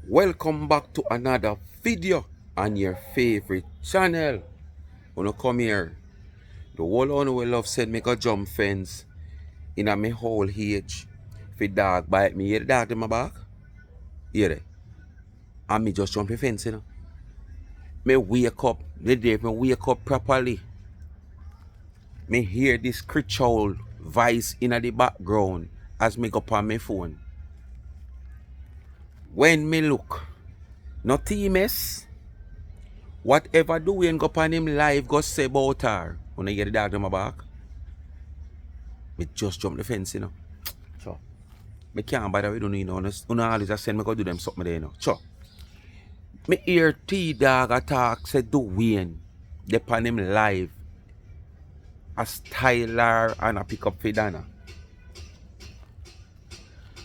Welcome back to another video on your favorite channel. Wanna come here? The whole one we love said make a jump fence in a me whole age. If a dog bite me, hear the dog in my back? Hear it? And me just jump the fence, you know. Me wake up, the day me wake up properly. Me hear this creature voice in the background as me go up on my phone. When me look, no TMS, whatever doing go on him live go say about her. When I get the dog in my back, me just jump the fence, you know. So, me can't bother with you know. You always just send me go do them something there, you know. So, me hear T.GAL attack say do Wayne. They on him live. A styler and a pick up for Donna.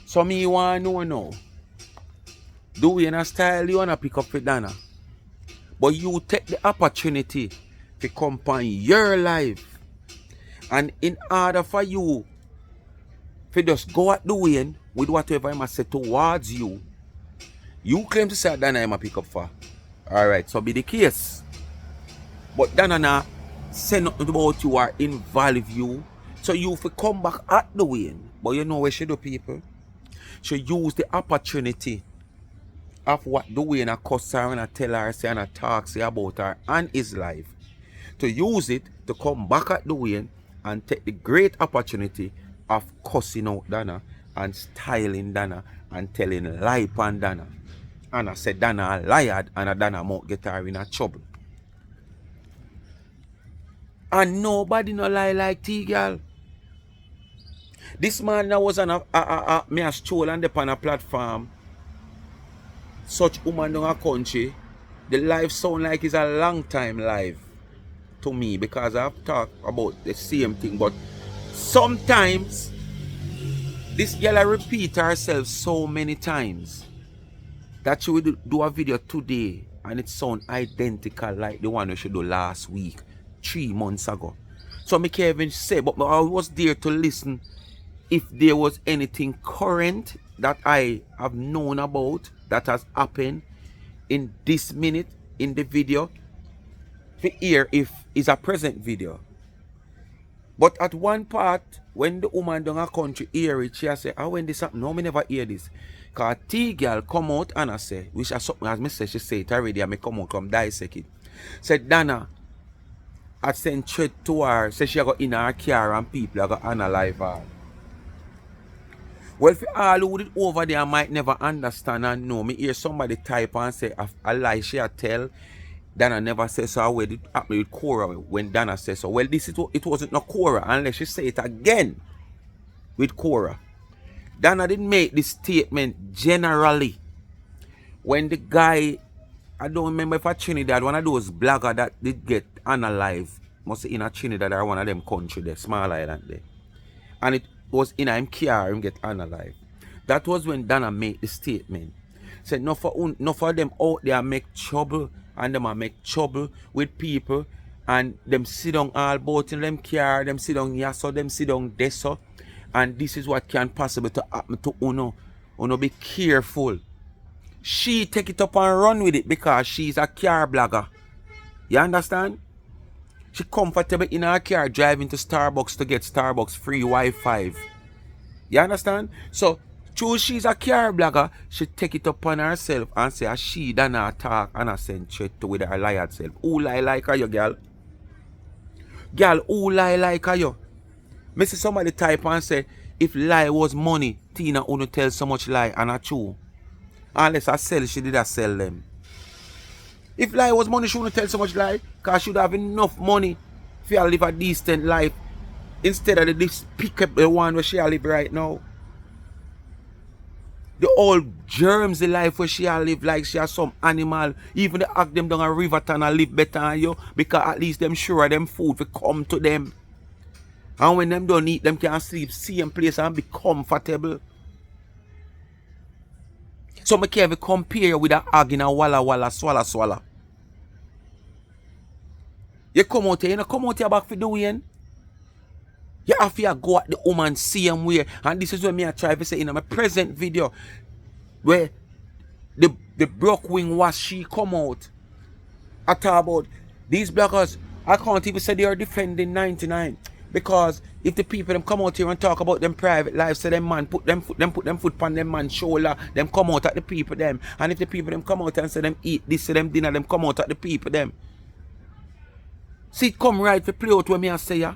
So me want to know now. Do Wayne a style you wanna pick up for Donna? But you take the opportunity to come on your life. And in order for you to just go at the Wayne with whatever I must say towards you, you claim to say Donna I pick up for. Alright, so be the case. But Donna now say nothing about you or involve you. So you fi come back at the Wayne. But you know what she do, people? She use the opportunity of what the Wayne a cuss her and a tell her say and a talk say about her and his life, to use it to come back at the Wayne and take the great opportunity of cussing out Donna and styling Donna and telling lie on Donna. And I said Donna a liar and a Donna might get her in a trouble. And nobody no lie like T.GAL. This man now was on me a stroll and on a platform. Such woman in our country, the life sound like it's a long time live to me because I've talked about the same thing. But sometimes this girl repeat herself so many times that she will do a video today and it sound identical like the one we should do last week, 3 months ago. So I can't even say, but I was there to listen if there was anything current that I have known about that has happened in this minute in the video, to hear if it's a present video. But at one part, when the woman down her country hear it, she say, when this happen? No, me never hear this. Because T.GAL come out and I say, which is something as me say, she say it already, and me come out, come dissect it. Said Donna, I sent threat to her, say she go in her car and people are going to analyze her. Well, for all who did over there might never understand and know, me hear somebody type and say a lie she a tell. Donna never says so. Where did happen with Cora when Donna says so? Well, it wasn't no Cora unless she say it again with Cora. Donna didn't make this statement generally. When the guy, I don't remember if a Trinidad, one of those bloggers that did get analyzed, must be in a Trinidad or one of them country there, small island there. And it was in him car him get analyzed. That was when Donna made the statement. Said no for them out there make trouble and them make trouble with people and them sit down all both in them car, them sit down here, so them sit down there so. And this is what can possibly to happen to Uno. Uno be careful. She take it up and run with it because she's a car blogger. You understand? She comfortable in her car driving to Starbucks to get Starbucks free Wi-Fi. You understand? So, true she's a car blogger, she take it upon herself and say she done her talk and a send threat to with her liar self. Who lie like her, you girl? Girl, who lie like her, you? Me see somebody type and say, if lie was money, Tina wouldn't tell so much lie and a true. Unless I sell, she did a sell them. If lie was money, she wouldn't tell so much lie. Because she would have enough money for her live a decent life. Instead of this pick up the one where she live right now. The old germs the life where she live like she has some animal. Even they ask them down a river town and live better than you. Because at least them sure them food will come to them. And when them don't eat, them can sleep same place and be comfortable. So I can't compare with a hog in a walla swallow. You come out here, you know, come out here back for the Wayne. You have to go at the woman same way. And this is what me I try to say in my present video. Where the The broke wing was she come out. I talk about these bloggers. I can't even say they are defending 99. Because if the people them come out here and talk about them private lives, say them man put them foot on them man shoulder, them come out at the people them. And if the people them come out and say them eat this, say them dinner, them come out at the people them. See it come right for play out when me I say ya.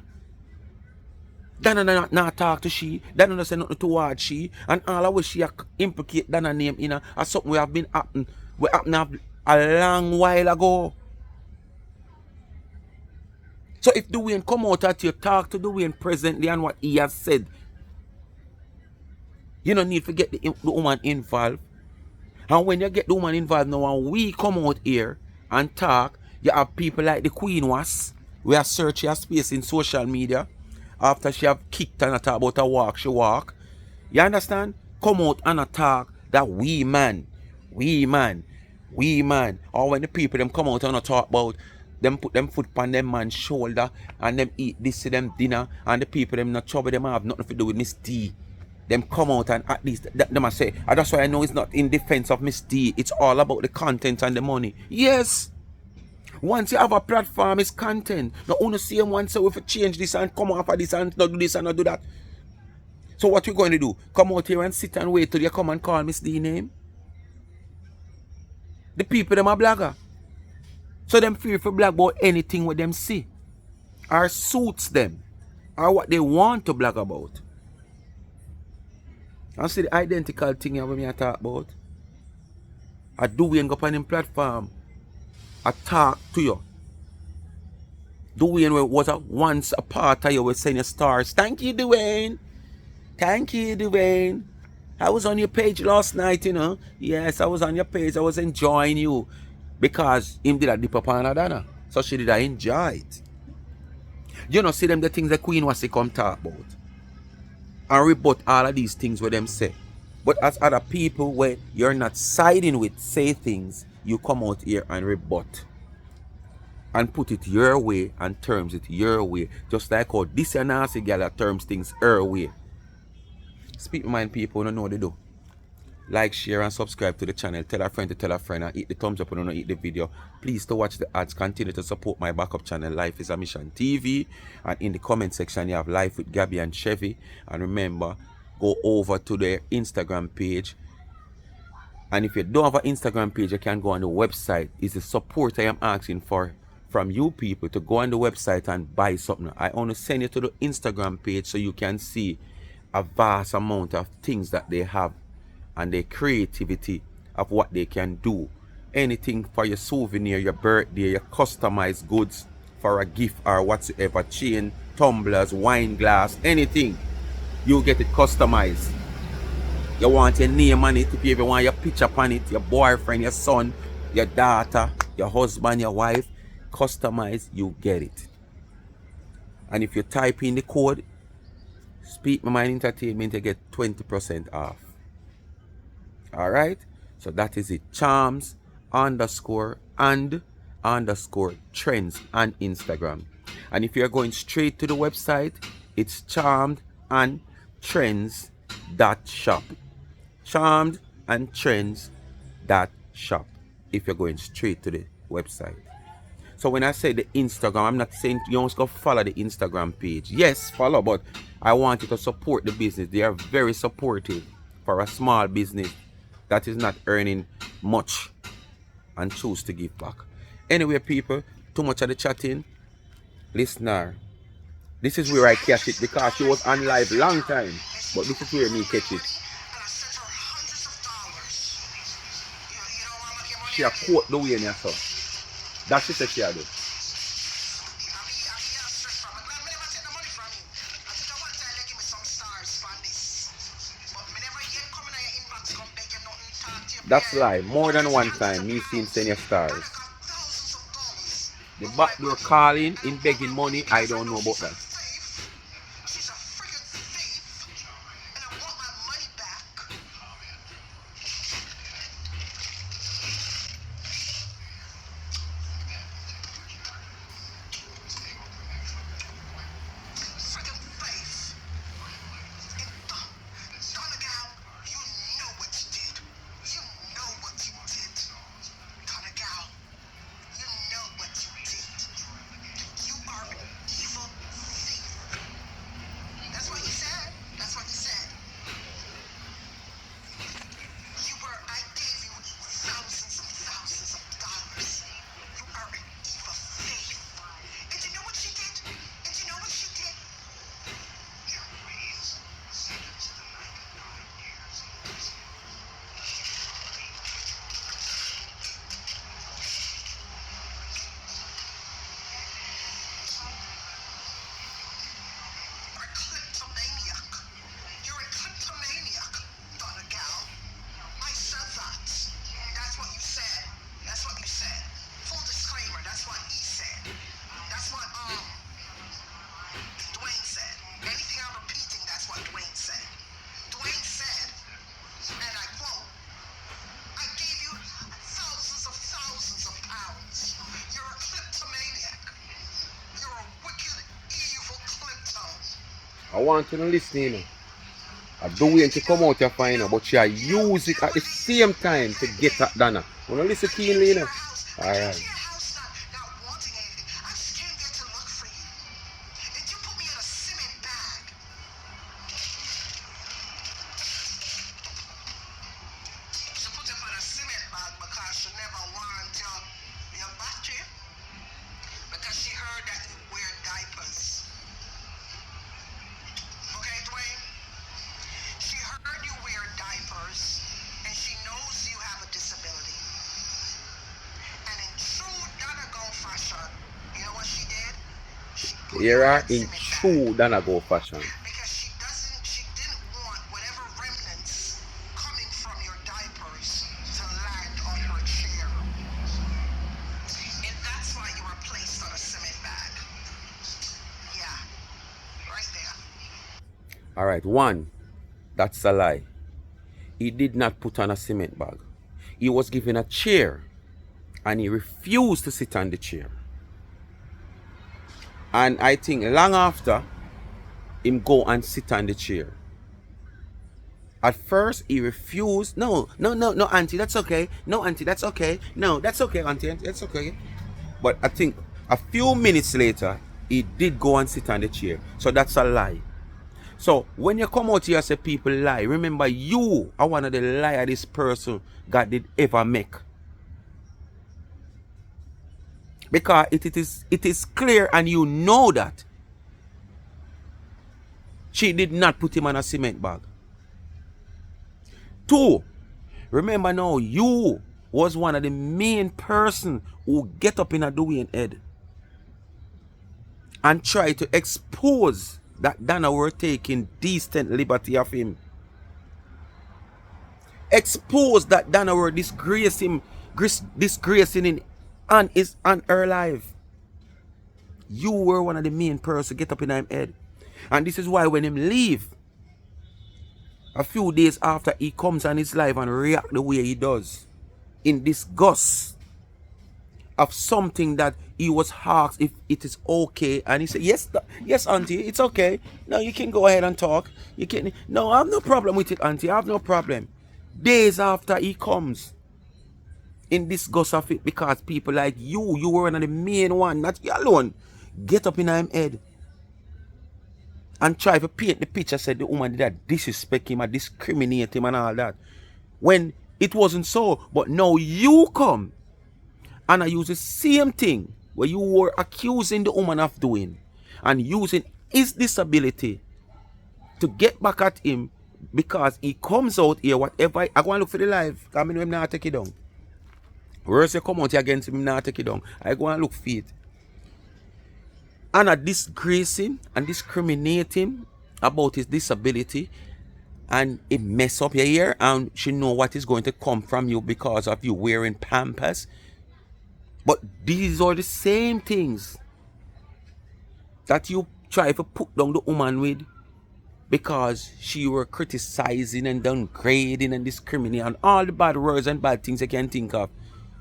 Donna not talk to she, Donna not say nothing towards she, and all of which she implicate Donna name in as something we have been happening. We happened a long while ago. So if Dwayne come out at you, talk to Dwayne presently and what he has said, you don't need to get the woman involved. And when you get the woman involved now and we come out here and talk, you have people like the Queen was. We are searching her space in social media after she have kicked and talk about a walk she walk. You understand? Come out and talk that we man. Or when the people them come out and talk about them put them foot on them man's shoulder and them eat this to them dinner and the people them not trouble them have nothing to do with Miss D. Them come out and at least them I say, and that's why I know it's not in defense of Miss D. It's all about the content and the money. Yes. Once you have a platform, it's content. Not only see them once so if you change this and come off of this and not do this and not do that. So what we going to do? Come out here and sit and wait till you come and call Miss D name? The people them are blogger. So them fear for blog about anything what them see. Or suits them. Or what they want to blog about. And see the identical thing here when I talk about. I do we go on him platform. I talk to you. Dwayne was once a part of you with saying your stars. Thank you, Dwayne. Thank you, Dwayne. I was on your page last night, you know. Yes, I was on your page. I was enjoying you. Because him did a dip upon a Donna. So she did I enjoy it. You know, see them the things the Queen was to come talk about. And rebut all of these things with them say. But as other people where you're not siding with say things, you come out here and rebut. And put it your way and terms it your way. Just like how this and nasty girl terms things her way. Speak my mind, people, don't know what they do. Like, share and subscribe to the channel. Tell a friend to tell a friend and hit the thumbs up and don't hit the video. Please to watch the ads. Continue to support my backup channel, Life is a Mission TV. And in the comment section you have Life with Gabby and Chevy. And remember, go over to their Instagram page. And if you don't have an Instagram page, you can go on the website. It's the support I am asking for from you people to go on the website and buy something. I only send you to the Instagram page so you can see a vast amount of things that they have and their creativity of what they can do. Anything for your souvenir, your birthday, your customized goods for a gift or whatsoever, chain, tumblers, wine glass, anything, you get it customized. You want your name on it, if you even want your picture on it, your boyfriend, your son, your daughter, your husband, your wife, customized, you get it. And if you type in the code Speak My Mind Entertainment, you get 20% off. Alright? So that is it. Charms _ and _ trends on Instagram. And if you're going straight to the website, it's charmed and trends.shop. Charmed and trends.shop. If you're going straight to the website. So when I say the Instagram, I'm not saying you don't go follow the Instagram page. Yes, follow, but I want you to support the business. They are very supportive for a small business that is not earning much and choose to give back. Anyway, people, too much of the chatting. Listener, this is where I catch it because she was on live long time, but this is where me catch it. She a quote the way in your son. That's what she a do. That's lie. More than one time, me seen send your stars. The back door calling in begging money, I don't know about that. I want you to listen, you know. I do it to come out here fine, you know, but she use it at the same time to get at Donna. You know, listen keenly, you know. Alright. Here are in true Donna go fashion. Because she didn't want whatever remnants coming from your diapers to land on her chair. And that's why you were placed on a cement bag. Yeah, right there. Alright, one, that's a lie. He did not put on a cement bag. He was given a chair and he refused to sit on the chair. And I think long after, him go and sit on the chair. At first, he refused. No, auntie, that's okay. No, auntie, that's okay. No, that's okay, auntie, that's okay. But I think a few minutes later, he did go and sit on the chair. So that's a lie. So when you come out here and say people lie, remember you are one of the liars this person God did ever make. Because it is clear and you know that she did not put him on a cement bag. Two, remember now you was one of the main person who get up in a Dwayne head and try to expose that Donna were taking decent liberty of him. Expose that Donna were disgracing him on her life. You were one of the main person get up in him head. And this is why when him leave, a few days after he comes on his life and react the way he does, in disgust of something that he was asked if it is okay, and he said, yes, auntie, it's okay. No, you can go ahead and talk. You can. No, I have no problem with it, auntie. I have no problem. Days after he comes, in disgust of it, because people like you were one of the main one, not you alone, get up in him head and try to paint the picture, said the woman did that disrespect him and discriminate him and all that. When it wasn't so, but now you come and I use the same thing where you were accusing the woman of doing and using his disability to get back at him because he comes out here, whatever. I go and look for the live, because I know him not take it down. Whereas you come out here against him, not take it down. I go and look for it. And are disgracing and discriminating about his disability, and it mess up your ear, and she know what is going to come from you because of you wearing Pampers. But these are the same things that you try to put down the woman with because she were criticizing and downgrading and discriminating and all the bad words and bad things you can think of.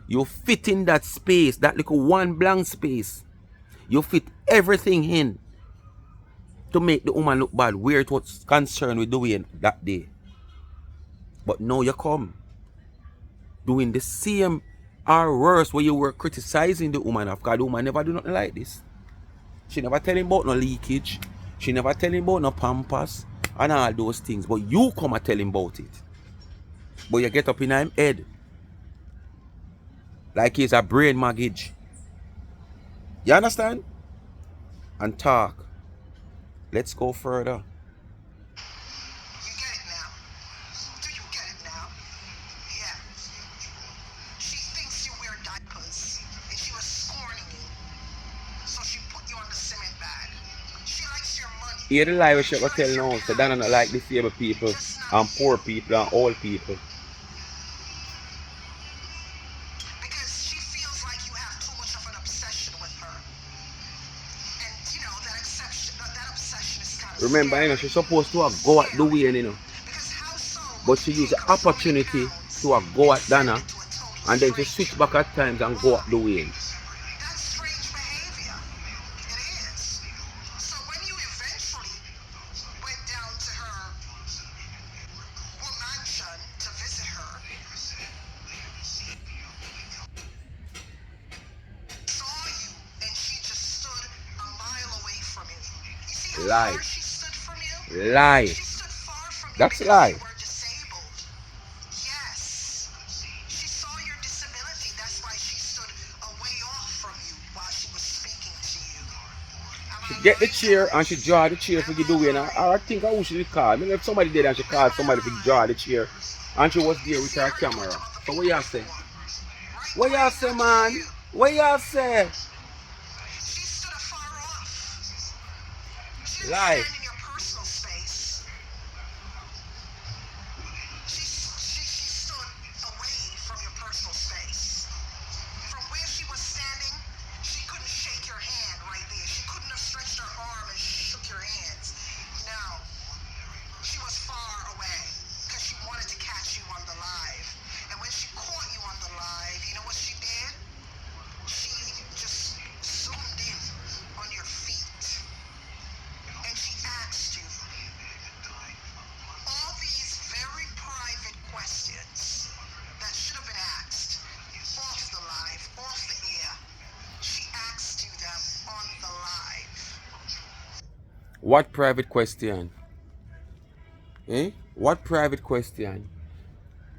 You fit in that space, that little one blank space. You fit everything in to make the woman look bad where it was concerned with doing that day. But now you come doing the same or worse where you were criticizing the woman. Of course, the woman never do nothing like this. She never tell him about no leakage. She never tell him about no Pampers and all those things. But you come and tell him about it. But you get up in him head like he's a brain mortgage. You understand? And talk. Let's go further. You get it now. Do you get it now? Yeah. She thinks you wear diapers and she was scorning you. So she put you on the cement bag. She likes your money. Hear the lie she was telling now. So Donna not like disabled people and poor people and old people. Remember, you know, she's supposed to have go at Dwayne, you know. But she used the opportunity to have go at Donna and then she switch back at times and go at Dwayne. That's strange behavior. It is. So when you eventually Lie. Lie. That's lie. Yes. She saw your disability. That's why she stood away off from you while she was speaking to you. She get the chair and she draw the chair for you doing. Or I think I wish she call. Maybe if somebody did and she called somebody to draw the chair and she was there with her camera. So what y'all say? What y'all say, man? What y'all say? She stood afar off. She didn't Lie. stand in your personal space. She stood away from your personal space. From where she was standing, she couldn't shake your hand right there. She couldn't have stretched her arm and shook your hands. No. She was far away because she wanted to catch you on the live. And when she caught you on the live, you know what she did? She just zoomed in on your feet. And she asked you all these very private questions that should have been asked off the live, off the air. She asked you them on the live. What private question? Eh? What private question?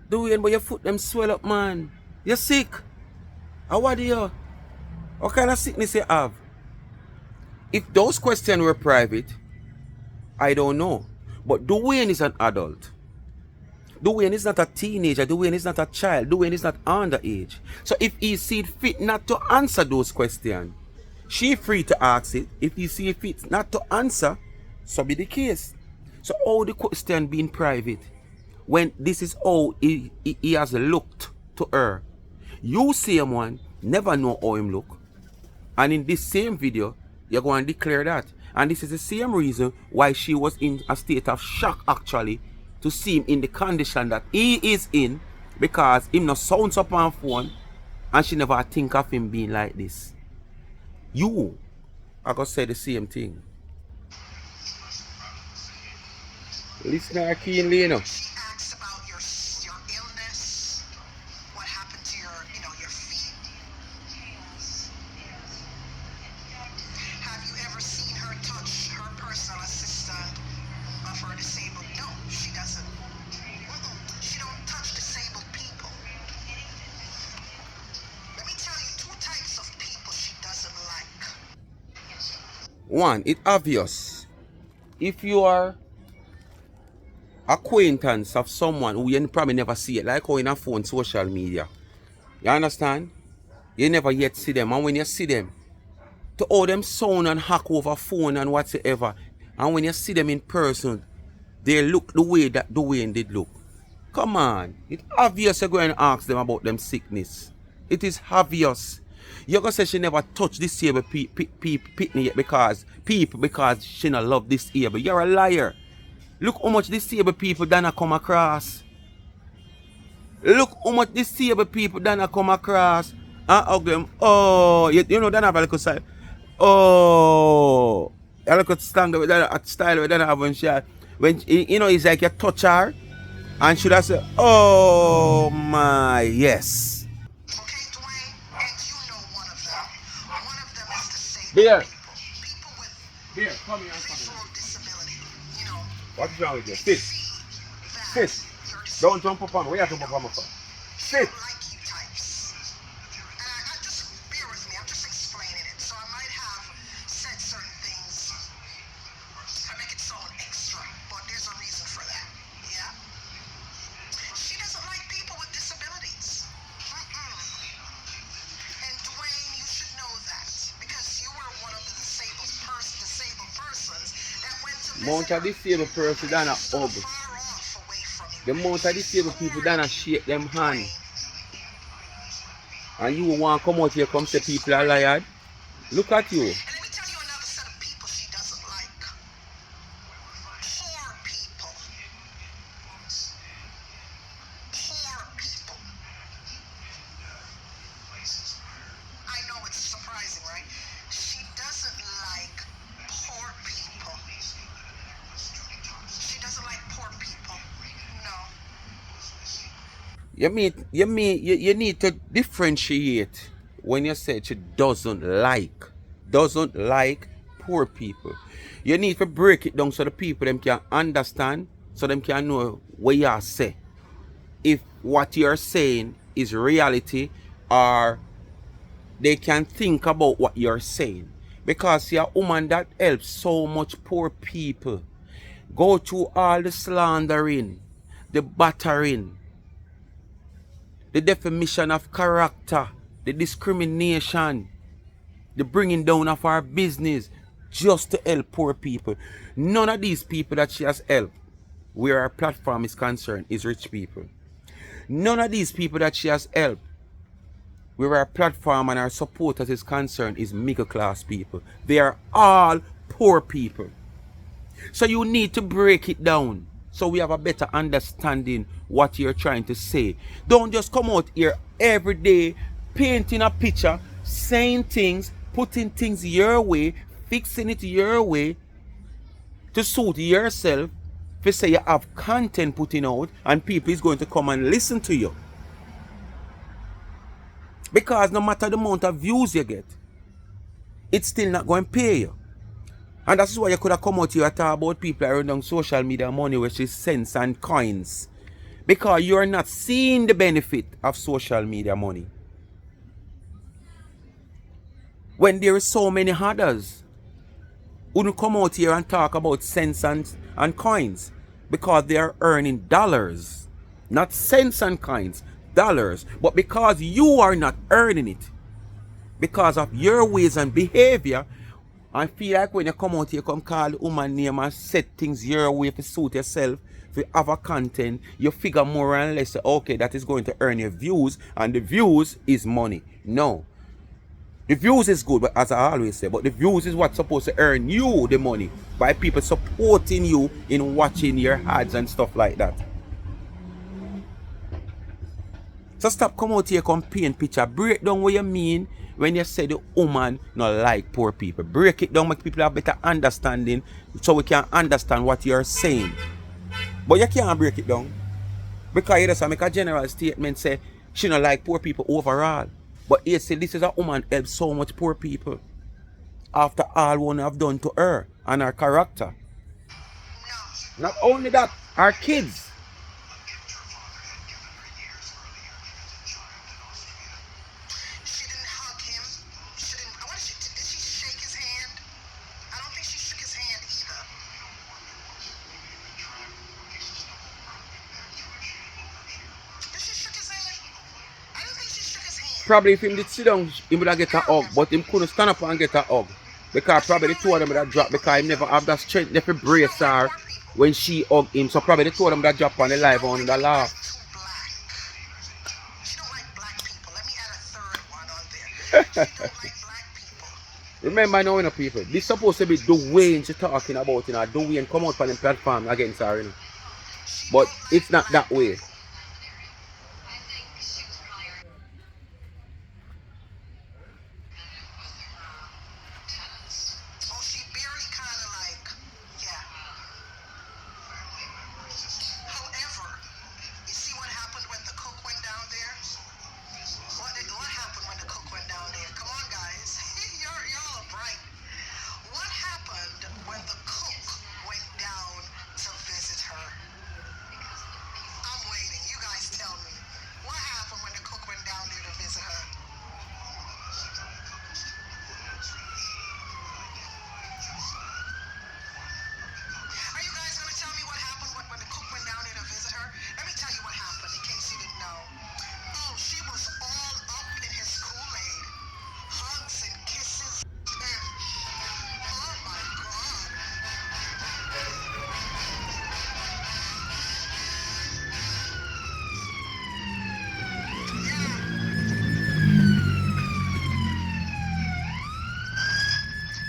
Doing but your foot them swell up, man. You're sick. How are you? What kind of sickness you have? If those questions were private, I don't know. But Dwayne is an adult. Dwayne is not a teenager. Dwayne is not a child. Dwayne is not underage. So if he see fit not to answer those questions, she free to ask it. If he see fit not to answer, so be the case. So all the question being private, when this is how he has looked to her. You same one never know how him look. And in this same video, you're going to declare that. And this is the same reason why she was in a state of shock actually to see him in the condition that he is in, because him no sounds up on phone and she never think of him being like this. You are going to say the same thing. Listen keenly, you know. She asks about your illness, what happened to your feet. Have you ever seen her touch her personal assistant of her disabled? No, she doesn't. She don't touch disabled people. Let me tell you two types of people she doesn't like. One, it's obvious. If you are acquaintance of someone who you probably never see it, like how in a phone, social media. You understand? You never yet see them. And when you see them, to all them sound and hack over phone and whatsoever, and when you see them in person, they look the way that Dwayne did look. Come on. It's obvious you're going to ask them about them sickness. It is obvious. You're going to say she never touched disabled people yet because she not love disabled. You're a liar. Look how much disabled people Donna come across. Look how much disabled people Donna come across. And hug them. Oh, you know Donna have a little side. Oh, a little stand with that style with Donna have when she, you know, it's like you touch her and she does say, oh my, yes. Okay, Dwayne, and you know one of them. One of them is disabled Beer. people. People with Here, come here. visual disability. You know, What's wrong with you? Sit. see Sit. that you're disabled. Don't jump up on me. Where you jump up on me for? Sit. Like you types. And I just bear with me. I'm just explaining it. So I might have said certain things to make it sound extra, but there's a reason for that. Yeah. She doesn't like people with disabilities. And Dwayne, you should know that because you were one of the disabled persons that went to Mount a disabled person than a hug. far off away from you. The amount of disabled people than a shake them hand. And you want to come out here come say people are liars? Look at you. And let me tell you another set of people she doesn't like. Poor people. Poor people. I know it's surprising, right? She doesn't like poor people. She doesn't like poor people. No. You need to differentiate when you say she doesn't like poor people. You need to break it down so the people them can understand, so them can know what you are saying. If what you're saying is reality, or they can think about what you're saying. Because you're a woman that helps so much poor people go through all the slandering, the battering, the defamation of character, the discrimination, the bringing down of our business, just to help poor people. None of these people that she has helped, where our platform is concerned, is rich people. None of these people that she has helped, where our platform and our supporters is concerned, is middle class people. They are all poor people. So you need to break it down so we have a better understanding what you're trying to say. Don't just come out here every day painting a picture, saying things, putting things your way, fixing it your way to suit yourself. If you say you have content putting out and people is going to come and listen to you. Because no matter the amount of views you get, it's still not going to pay you. And that's why you could have come out here and talk about people around on social media money, which is cents and coins. Because you're not seeing the benefit of social media money. When there are so many others who don't come out here and talk about cents and coins, because they are earning dollars. Not cents and coins, dollars. But because you are not earning it, because of your ways and behavior, I feel like when you come out here, come call the woman name and set things your way to suit yourself, to have a content, you figure more and less, okay, that is going to earn you views, and the views is money. No. The views is good, but as I always say, but the views is what's supposed to earn you the money, by people supporting you in watching your ads and stuff like that. So stop come out here, come paint picture, break down what you mean when you say the woman not like poor people. Break it down, make people have better understanding, so we can understand what you're saying. But you can't break it down, because you just make a general statement, say she not like poor people overall. But you say this is a woman helps so much poor people after all one have done to her and her character. Not only that, our kids. She didn't hug him. She didn't. Did she shake his hand? I don't think she shook his hand either. Did she shook his hand? I don't think she shook his hand. Probably if him did sit down, he would have get a hug, but him couldn't stand up and get a hug. Because probably the two of them would have dropped, because he never have that strength to brace her when she hugged him. So probably the two of them would have dropped on the live on the laugh. She don't like black people. Let me add a third one on there. She don't like black people. Remember now, you know, people, this supposed to be Dwayne she's talking about, you know, Dwayne come out from the platform against her, you know. But it's not that way. Oh, she barely kind of like, yeah. However, you see what happened when the cook went down there? What happened when the cook went down there? Come on, guys. Y'all are bright. What happened when the cook went down to visit her? I'm waiting. You guys tell me. What happened when the cook went down there to visit her? Are you guys going to tell me what happened when the cook went down there to visit her? Let me tell you what happened in case you didn't know. Oh, she was all up in his Kool-Aid. Hugs and kisses. Oh my God.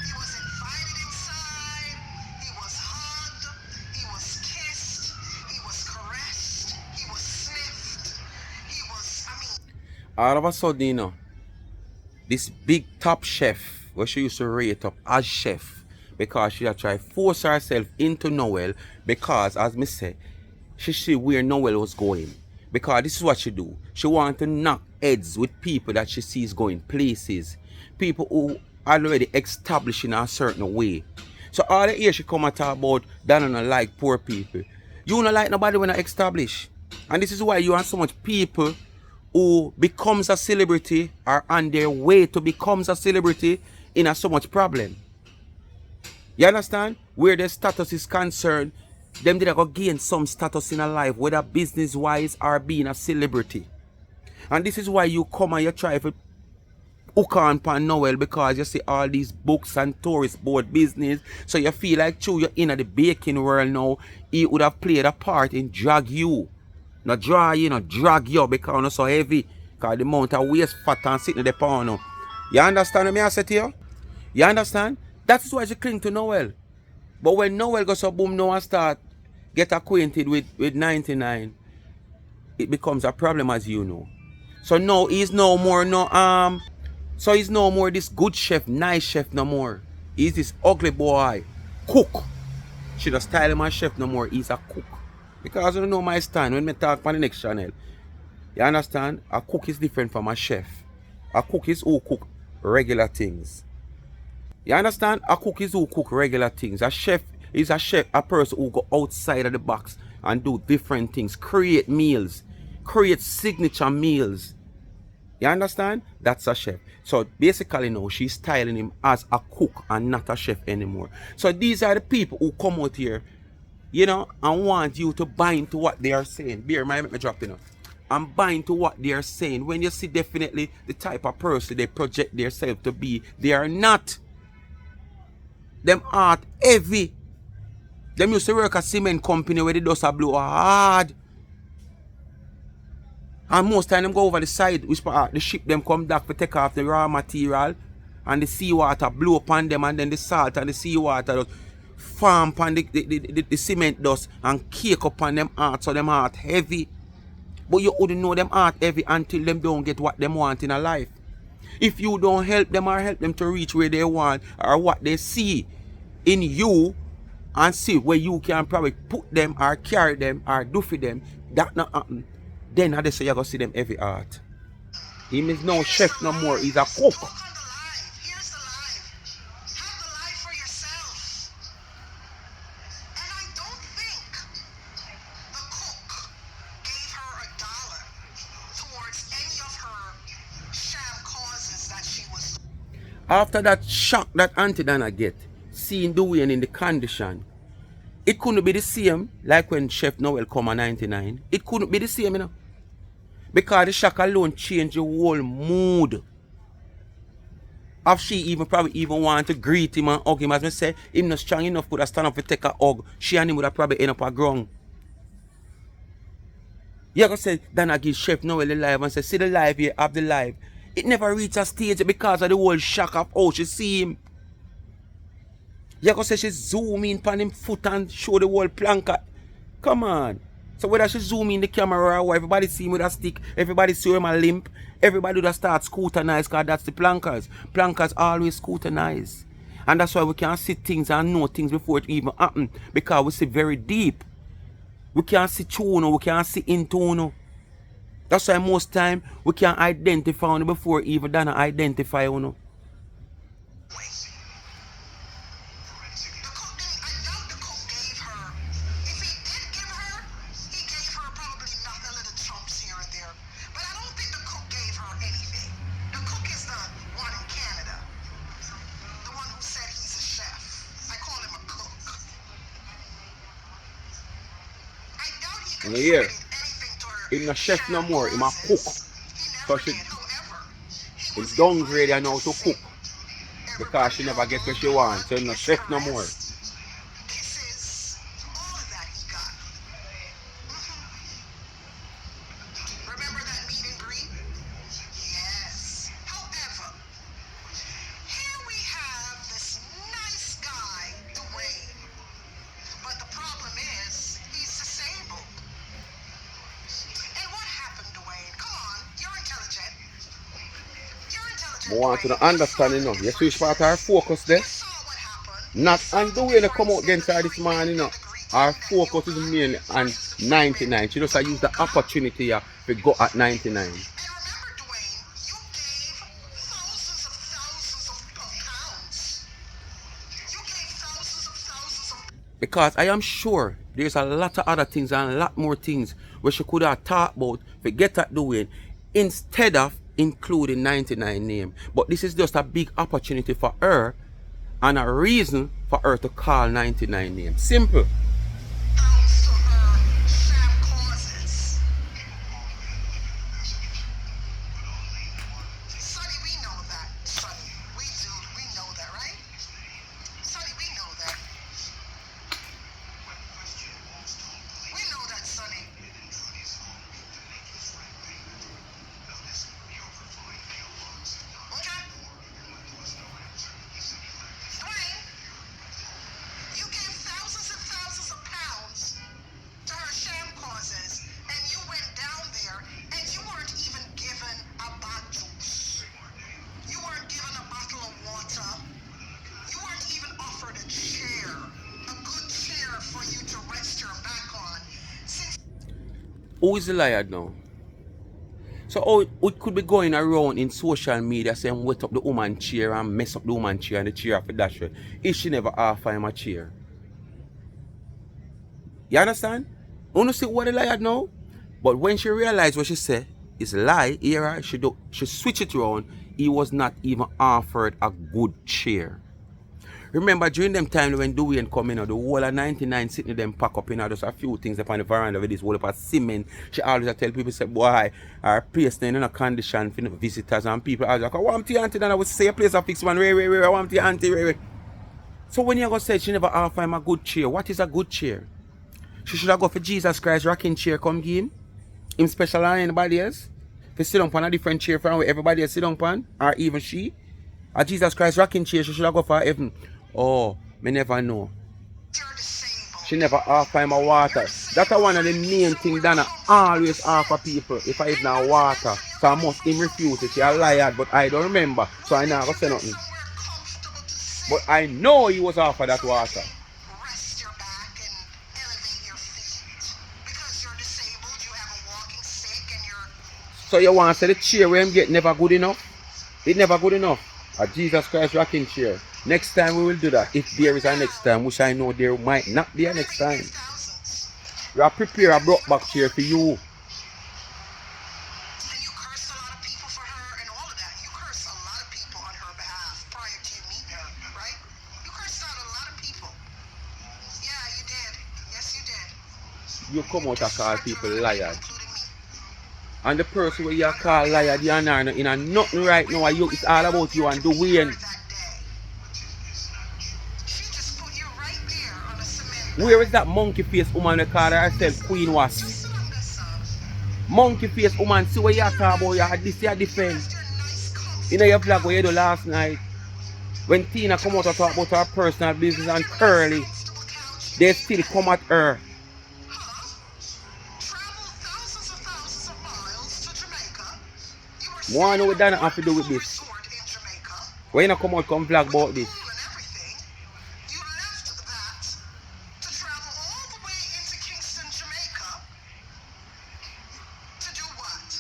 He was invited inside. He was hugged. He was kissed. He was caressed. He was sniffed. He was, I mean, All of a sudden, you know, this big top chef, where she used to rate up as chef, because she had tried to force herself into Noel, because, as me say, she see where Noel was going. Because this is what she do. She want to knock heads with people that she sees going places. People who already established in a certain way. So all the years she come and talk about Donna not like poor people. You don't like nobody when I establish. And this is why you have so much people who becomes a celebrity are on their way to becomes a celebrity in a so much problem. You understand? Where their status is concerned, them did go gain some status in a life, whether business wise or being a celebrity. And this is why you come and you try to hook on pan Noel, because you see all these books and tourist board business. So you feel like true you're in the baking world now. He would have played a part in drag you. Not draw you, not drag you because you're not so heavy. Because the amount of waste fat and sitting in the pound now. You understand what I say to you? You understand? That is why she cling to Noel. But when Noel goes so boom now and start get acquainted with 99, it becomes a problem, as you know. So now he's no more so he's no more this good chef, nice chef no more. He's this ugly boy, cook. Should have style him as chef no more. He's a cook. Because you know my stand when I talk on the next channel. You understand? A cook is different from a chef. A cook is who cook regular things. You understand? A cook is who cook regular things. A chef is a person who go outside of the box and do different things. Create meals. Create signature meals. You understand? That's a chef. So basically now she's styling him as a cook and not a chef anymore. So these are the people who come out here, you know, and want you to buy into what they are saying. Bear, make me drop, you know. And buy into what they are saying. When you see definitely the type of person they project themselves to be, they are not. Them heart heavy. Them used to work at cement company where the dust are blow hard. And most time them go over the side, which part the ship them come back to take off the raw material, and the seawater blow upon them, and then the salt and the seawater farm upon the cement dust and cake upon them heart, so them heart heavy. But you wouldn't know them heart heavy until them don't get what them want in a life. If you don't help them or help them to reach where they want or what they see in you and see where you can probably put them or carry them or do for them, that not happen. Then how they say you're going to see them every art. He is no chef no more, he's a cook. Here's the life. Have the life for yourself. And I don't think the cook gave her $1 towards any of her sham causes that she was. After that shock that Auntie Donna get, seeing Dwayne in the condition, it couldn't be the same like when Chef Noel come at 99. It couldn't be the same, you know. Because the shock alone changed the whole mood. If she even probably even want to greet him and hug him, as I say, him not strong enough could have stand up to take a hug. She and him would have probably end up a ground. You gonna say, Donna give Chef Noel the live and say, see the live here, have the live. It never reached a stage because of the whole shock of how she see him. You gonna say she zoom in on him foot and show the whole plank. Come on. So whether she zoom in the camera or everybody see him with a stick, everybody see him a limp, everybody would start scrutinize because that's the plankers. Plankers always scrutinize. And that's why we can see things and know things before it even happen. Because we see very deep. We can't see through, we can't see into. That's why most time we can identify before even Donna identify. And you hear, he's not chef no more, he's a cook. So he's downgraded now to cook. Because she never gets what she wants, so he's not chef no more. Remember that meet and greet? Yes. However, here we have this nice guy, Dwayne. But the problem is, he's disabled. And what happened, Dwayne? Come on, you're intelligent. You're intelligent. I want to understand enough. You see which part of our focus there? Not on Dwayne to come out against her this morning, you know. Our focus is mainly on 99. She just use the opportunity to go at 99. And remember, Dwayne, you gave thousands of Because I am sure there's a lot of other things and a lot more things where she could have thought about forget at doing instead of including 99 name. But this is just a big opportunity for her and a reason for her to call 99 name. Simple. Pounds to her sham causes. Sonny, we know that. Sonny, we do. We know that, right? Sonny, we know that. We know that, Sonny. Okay? Dwayne, you gave thousands and thousands of pounds to her sham causes, and you went down there, and you weren't even given a bot juice. You weren't given a bottle of water. You weren't even offered a chair, a good chair for you to rest your back on. Since Who is the liar now? So how it could be going around in social media saying wet up the woman chair and mess up the woman chair and the chair for that way if she never offer him a chair. You understand? You see what the liar now? But when she realized what she said is a lie, here she switch it around. He was not even offered a good chair. Remember during them time when Dwayne come in, the whole of 99 sitting them pack up in just a few things upon the veranda with this whole of cement. She always tell people, say, boy, our place in a condition for visitors, and people always like, I want the auntie, and I would say a place a fix one, I want the auntie. So when you go say she never offer him a good chair, what is a good chair? She should have go for Jesus Christ rocking chair come give him special than anybody else. If you sit down on a different chair from where everybody else sit down on, or even she. A Jesus Christ rocking chair, she should have go for heaven. Oh, me never know. She never offer him a water. That's one of the main things Donna always offer people if I even a water. So I must him refuse it. She a liar, but I don't remember. So I never say nothing. But I know he was offered that water. rest your back and elevate your feet. Because you're disabled, you have a walking stick, and you're... So you want to say the chair where him get never good enough? It never good enough. A Jesus Christ rocking chair. Next time we will do that. If there is a next time, which I know there might not be a next time. We are prepare a broke back chair for you. And you cursed a lot of people for her and all of that. You cursed a lot of people on her behalf prior to you meeting her, right? You cursed out a lot of people. Yeah, you did. Yes, you did. You come out and call people liars. Including me. And the person where you call liar, they are not in a nothing right now. It's all about you and Dwayne. She just put you right there on a cement. Where is that monkey face woman that called herself Queen was? Sit on this, Monkey face woman, see what you talk about, you had this you defend. Rest your nice, comfy You know your vlog what you do last night. When Tina come out to talk about her personal business and Curly, comfortable couch. they still come at her. Huh? Travel thousands of miles to Jamaica. You were Wanna know what staying Donna at have to do with a this? resort in Jamaica. When you come out come vlog about this? Pool and everything. You left that to travel all the way into Kingston, Jamaica. To do what?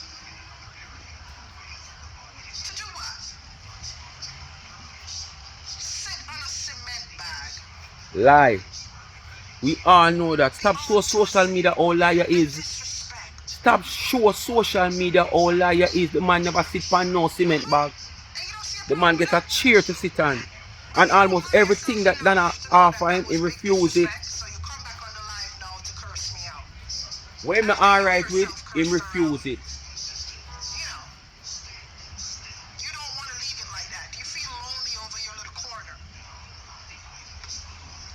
To do what? Sit on a cement bag. Lie. We all know that. Stop show social media how liar is. Disrespect. Stop show social media how liar is. The man never sit on no cement bag. And you don't see a The man get a chair to sit on. And almost everything that Donna offer him, he refuse it. So you come back on the live now to curse me out. When I'm alright with, he refuse it. You know, you don't want to leave it like that. You feel lonely over your little corner.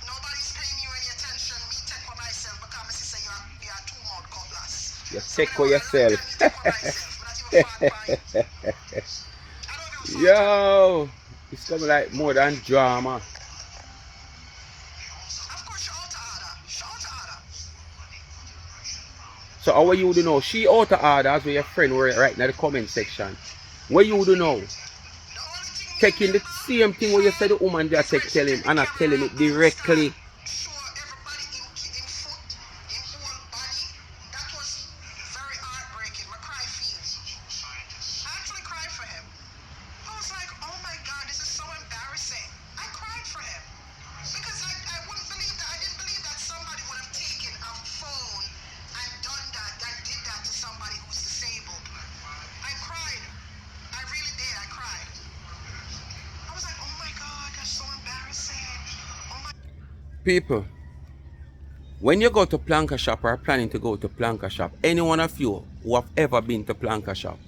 Nobody's paying you any attention. Me take for myself because I say you are too mouth cutlass. You take for yourself. Yo, it's coming like more than drama. Of course, you're out of order. You're out of order. So how you do know? She out of order as well your friend were right in the comment section. What you do know? The only thing Taking the same thing where you said the woman there take tell him and not telling it directly. show everybody in foot, in whole body. That was very heartbreaking. I cried for you. I actually cried for him. I was like, oh my God, this is so embarrassing. I cried for him. Because I wouldn't believe that. I didn't believe People, when you go to planka shop or are planning to go to planka shop, any one of you who have ever been to planka shop,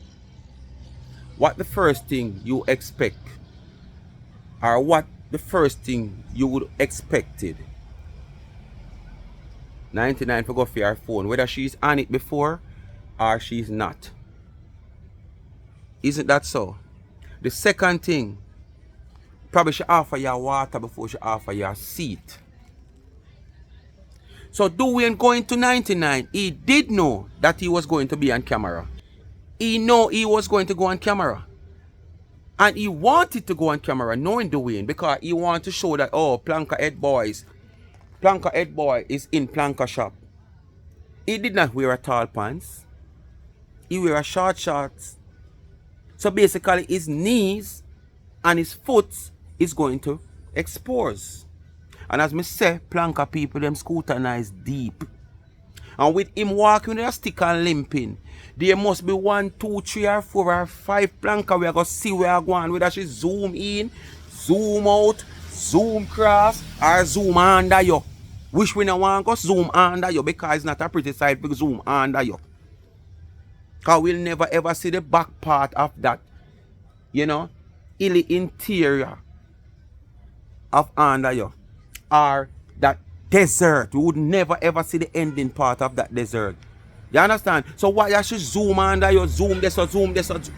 what the first thing you expect, or what the first thing you would expected 99 for go for your phone, whether she's on it before or she's not. Isn't that so? The second thing, probably she offer you water before she offer you a seat. So Dwayne going to 99, he did know that he was going to be on camera. He know he was going to go on camera. And he wanted to go on camera knowing Dwayne because he wanted to show that, oh, Planka Head Boys, Planka Head Boy is in Planka shop. He did not wear a tall pants. He wear a short shorts. So basically his knees and his foot is going to expose. And as me say, Planka people, them scrutinize deep. And with him walking with a stick and limping, there must be 1, 2, 3 or 4 or 5 Planka we are going to see where I go on. Whether she zoom in, zoom out, zoom cross, or zoom under you. Which we don't want to zoom under you because it's not a pretty sight to zoom under you. Because we'll never ever see the back part of that, you know, illy interior of under you. Or that desert. We would never ever see the ending part of that desert. You understand? So why you should zoom under you, zoom this or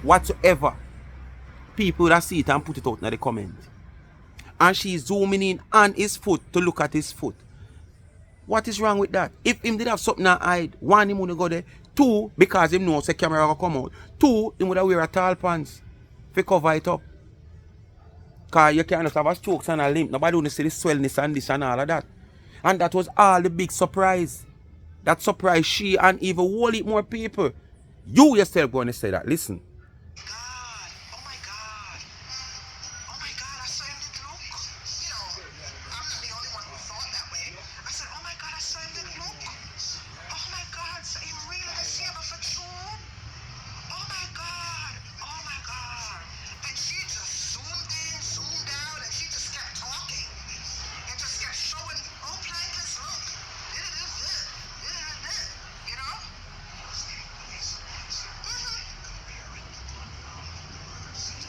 whatsoever. People that see it and put it out in the comment. And she's zooming in on his foot to look at his foot. What is wrong with that? If him did have something to hide, 1, him would go there. 2, because him knows the camera will come out. 2, him would wear a tall pants to cover it up. Because you can't have a strokes and a limp. Nobody wouldn't see the swellness and this and all of that. And that was all the big surprise. That surprised she and even whole heap more people. You yourself going to say that. Listen. Oh my God. Oh my God, I saw him did look. You know, I'm not the only one who thought that way. I said, oh my God, I saw him did look. Oh my God, so him really the same for true. Oh my God. Oh my God. And she just zoomed in, zoomed out, and she just kept talking. And just kept showing, oh, Plankers, look. You know?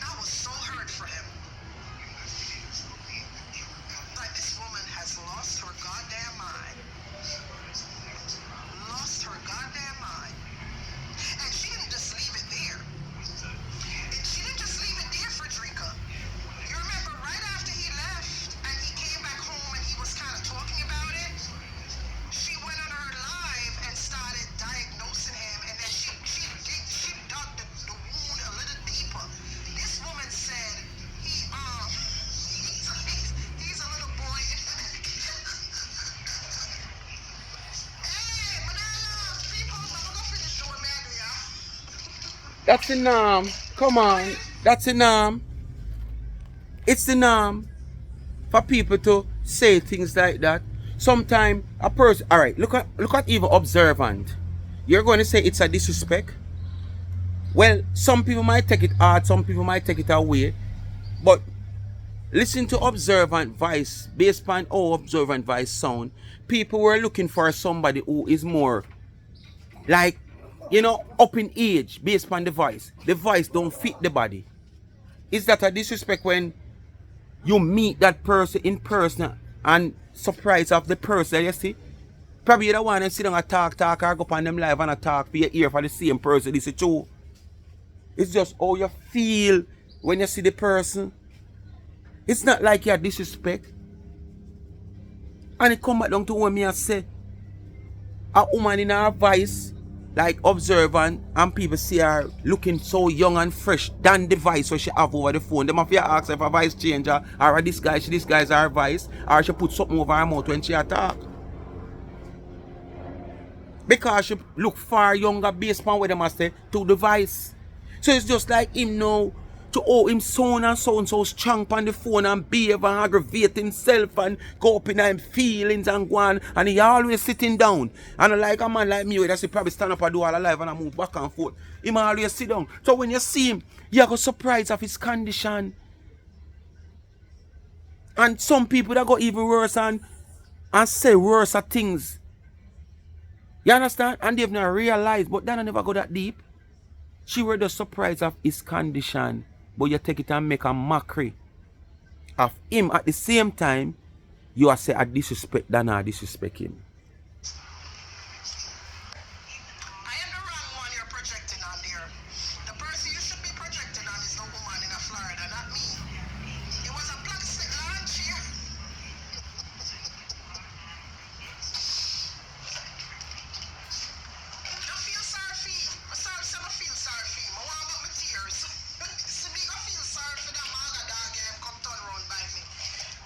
I was so hurt for him. Like, this woman has lost her goddamn mind. Lost her goddamn mind. And she didn't just leave it there. And she didn't just leave it there, Frederica. You remember right after he left and he came back home and he was kind of talking about it, she went on her live and started diagnosing him, and then she dug the wound a little deeper. This woman said he's a little boy. Hey, Manala, 3 posts, I'm gonna finish doing that, yeah. That's the norm. Come on. That's the norm. It's the norm for people to say things like that. Sometimes a person, all right, look at even observant. You're going to say it's a disrespect. Well, some people might take it hard, some people might take it away, but listen to observant voice based on how observant voice sound. People were looking for somebody who is more like, you know, up in age based on the voice. The voice don't fit the body. Is that a disrespect when you meet that person in person and surprise of the person, you see? Probably you don't want to sit down and talk or go up on them live and talk for your ear for the same person. This is true. It's just how you feel when you see the person. It's not like you disrespect. And it come back down to what me I say. A woman in her voice, like observant, and people see her looking so young and fresh than the voice what she have over the phone. Them have to ask if her voice changer or this guy's her voice, or she put something over her mouth when she talk. Because she look far younger based on what they must say to the voice. So it's just like him now to him sound and sound so strong on the phone and behave and aggravate himself and go up in him feelings and go on, and he always sitting down. And like a man like me, that's he probably stand up and do all alive and I move back and forth. Him always sit down. So when you see him, you go surprised of his condition. And some people that go even worse and and say worse things. You understand? And they've not realized, but Donna never go that deep. She were the surprise of his condition, but you take it and make a mockery of him. At the same time, you are say I disrespect Donna, I disrespect him. I am the wrong one you're projecting on there. The person you should be projecting on is the woman in Florida, not me. It was a plastic launch here. I feel sorry for you. I'm sorry, so I feel sorry for you. I want about my tears. So me go feel sorry for that maga dog game come turn around by me.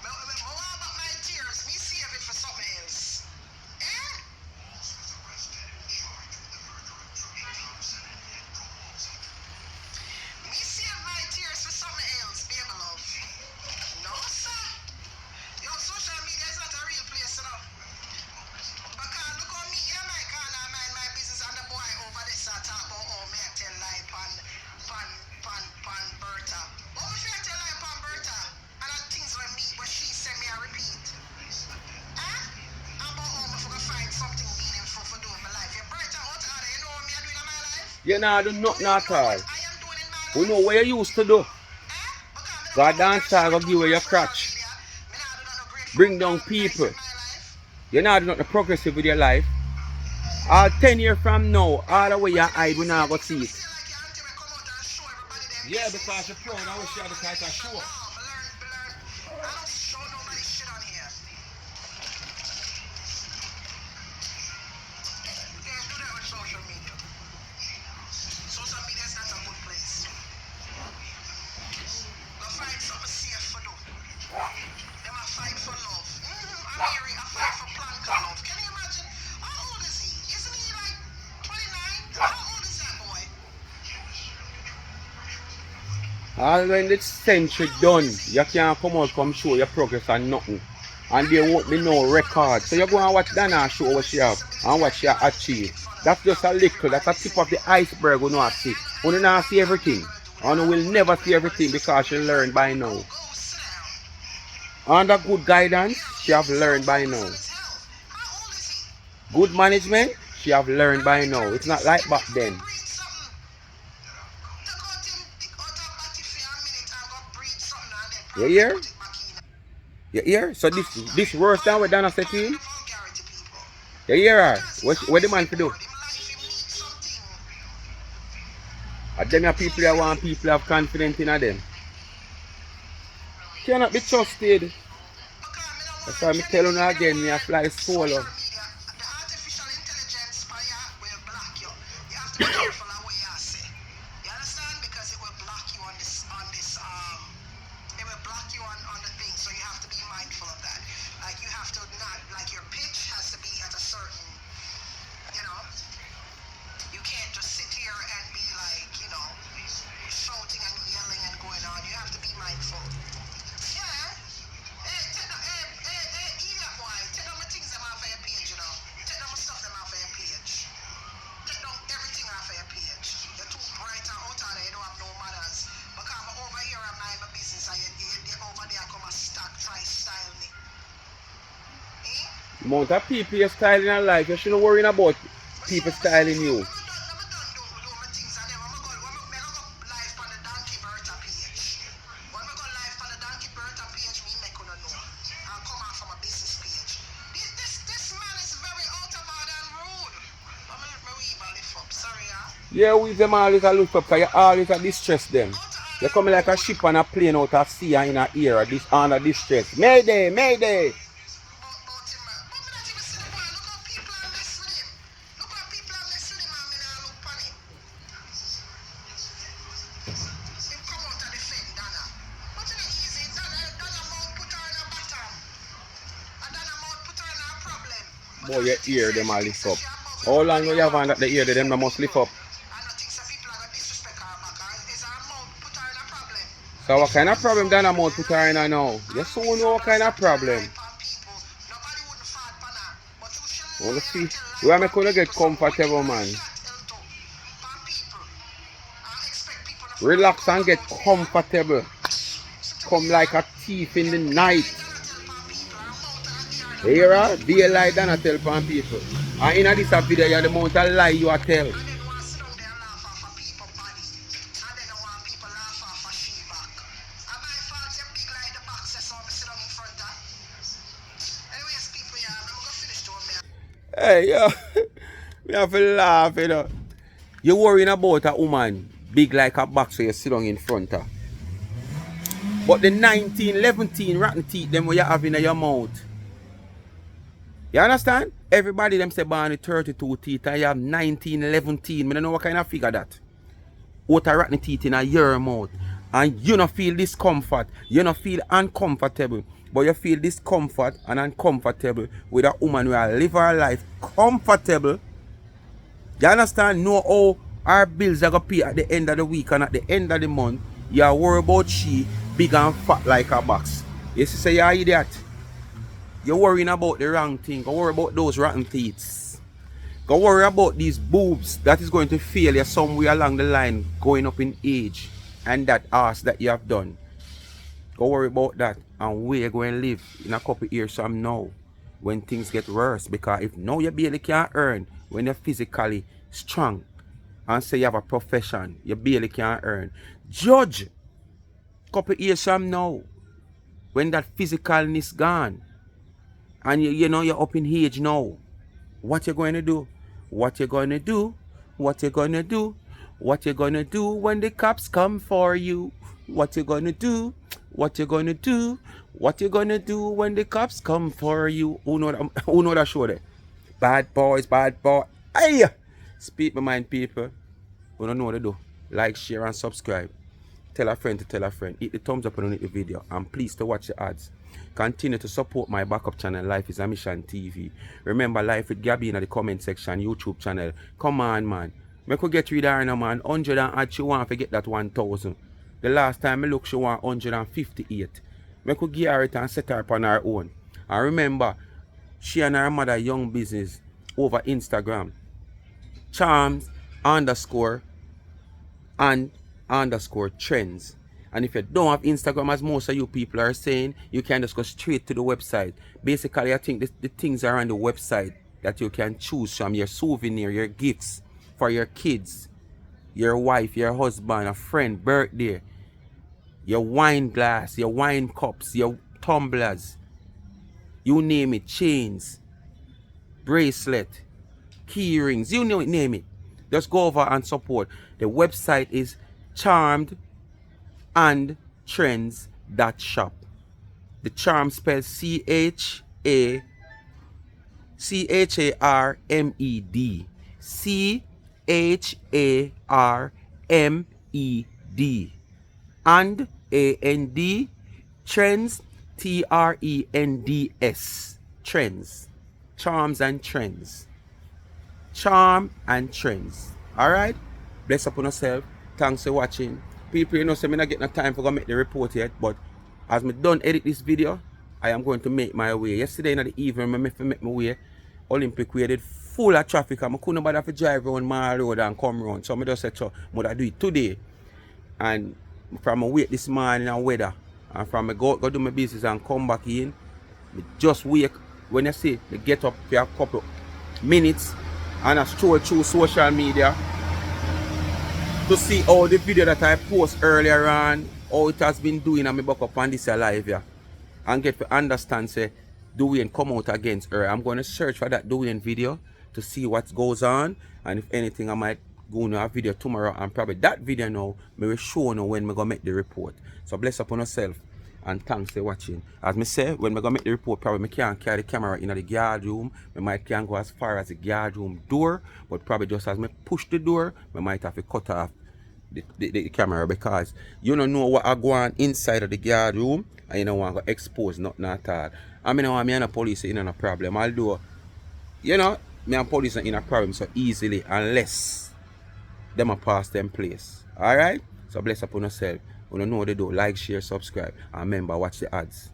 I want about my tears. Me save it for something else. Eh? Me save my tears for something else, baby love. No, sir. Yo, social media is not a real place, you know. Because look on me, in my corner, I mind my business, and the boy over there start talk about how me I tell lie pan Bertha. What if I tell lie pan Bertha? And the things when she send me I repeat. Huh? About how me for find something meaningful for doing my life. Yeah, Bertha, what are they? You know what me I doing in my life? You know, do nothing at all. I am doing in my life. We know what you used to do. Go dance, go give away your crutch. Bring down people. You're not doing nothing progressive with your life. All 10 years from now, all the way you hide, we not go see it. Yeah, because you're proud, I wish you had the type of show. I don't show nobody shit on here. You can't do that with social media. Social media is not a good place. Go find something safe for do. Them a fight for love. I'm hearing a fight for plank of love. Can you imagine? How old is he? Isn't he like 29? How old is that boy? All when the century done, you can't come out come show your progress and nothing. And there won't be no record. So you go and watch Donna show what she have and what she achieve. That's just a little, that's a tip of the iceberg we not see. We do not see everything. And we will never see everything because she learned by now. Under good guidance, she have learned by now. Good management, she have learned by now. It's not like back then. You hear? You hear? So this worse than what Donna said to him? You hear her? What the man to do? And them are people that want people to have confidence in them. Cannot be trusted. That's why I tell you again, me I fly solo. The artificial intelligence will block you. You have to be careful of what you say. You understand? Because it will block you on this it will block you on the thing, so you have to be mindful of that. Like you have to not, like your pitch has to be at a certain, you know, you can't just sit here and be like, you know, shouting and yelling and going on. You have to be mindful. Yeah. Email boy, take down my things them off of your page, you know. Take down my stuff them off of your page. Take down everything off of your page. You're too bright and out there, you don't have no manners. Because I'm over here and mind my business and you over there come a stack, try style me. Eh? The amount of people you're styling in life, you shouldn't worry about people styling you. Yeah, with them always a look up because you always a distress them. You come like a ship on a plane out of sea and in a air under distress. Mayday, mayday! Boy, your ear them all lift up. How long you have on that the ear them must lift up? So what kind of problem Donna mouth put her in now? You soon know what kind of problem. We'll see. We are going to get comfortable, man. Relax and get comfortable. Come like a thief in the night. You hear her? Be a lie than I tell from people. And in this video, you the amount of lie you are tell. And then want to sit down there and laugh off of people body. And then I want people laugh off of she back. And my fault, you big like the box, so I'm sit down in front of. Anyways, people, yeah, I'm gonna finish doing me. Hey, yo. Me have to laugh, you know. You worrying about a woman big like a box so you sit down in front of. But the 19, 11 rotten teeth them where you have in your mouth. You understand? Everybody them say born with 32 teeth and you have 19, 11. I don't know what kind of figure that. Out of rotten teeth in your mouth. And you don't feel discomfort. You don't feel uncomfortable. But you feel discomfort and uncomfortable with a woman who will live her life comfortable. You understand? Know how our bills are going to pay at the end of the week and at the end of the month. You are worried about she big and fat like a box. You see, say you're idiot. You're worrying about the wrong thing. Go worry about those rotten teeth. Go worry about these boobs that is going to fail you somewhere along the line going up in age. And that ass that you have done. Go worry about that and where you're going to live in a couple years from now when things get worse. Because if now you barely can't earn when you're physically strong and say you have a profession, you barely can't earn. Judge couple years from now when that physicalness gone and you know you're up in age now, what you going to do? What you going to do? What you going to do? What you going to do when the cops come for you? What you going to do? What you going to do? What you going to do when the cops come for you? Who know that show there? Bad boys, bad boy. Hey! Speak my mind, people. We don't know what to do. Like, share, and subscribe. Tell a friend to tell a friend. Hit the thumbs up and hit the video. And please to watch the ads. Continue to support my backup channel, Life is a Mission TV. Remember, Life with Gabby in the comment section, YouTube channel. Come on, man. Make her get rid of her now, man. 100 and add she want to get that 1,000. The last time I look, she want 158. Make her give her it and set her up on her own. And remember, she and her mother young business over Instagram. Charms _ and _ trends. And if you don't have Instagram, as most of you people are saying, you can just go straight to the website. Basically, I think the things are on the website that you can choose from: your souvenir, your gifts for your kids, your wife, your husband, a friend, birthday, your wine glass, your wine cups, your tumblers, you name it, chains, bracelet, key rings, you know it, name it. Just go over and support. The website is charmedandtrends.shop. The charm spells CHARMED. CHARMED. And AND trends, TRENDS. Trends. Charms and trends. Charm and trends. Alright? Bless upon yourself. Thanks for watching. People, you know, so I'm not getting no time for go make the report yet, but as I done edit this video, I am going to make my way. Yesterday in the evening, I make my way. Olympic way did full of traffic and I couldn't bother to drive around my road and come around. So I just said, so I do it today. And from I wait this morning and weather, and from I go do my business and come back in, I just wake. When I say I get up for a couple minutes and I stroll through social media to see all the video that I post earlier on, how it has been doing, and me back up on this live here. And get to understand, say, Dwayne come out against her. I'm going to search for that Dwayne video to see what goes on. And if anything, I might go into a video tomorrow. And probably that video now, me will show you when me go make the report. So bless upon yourself. And thanks for watching. As me say, when we go make the report, probably me can't carry the camera in the guard room. Me might can't go as far as the guard room door. But probably just as me push the door, me might have to cut off the camera, because you don't know what I go on inside of the guard room and you don't want to expose nothing at all. I mean, I'm a police in a problem. Although, you know, me and police are in a problem so easily unless them are past them place. Alright? So bless upon yourself. You don't know what they do. Like, share, subscribe. And remember, watch the ads.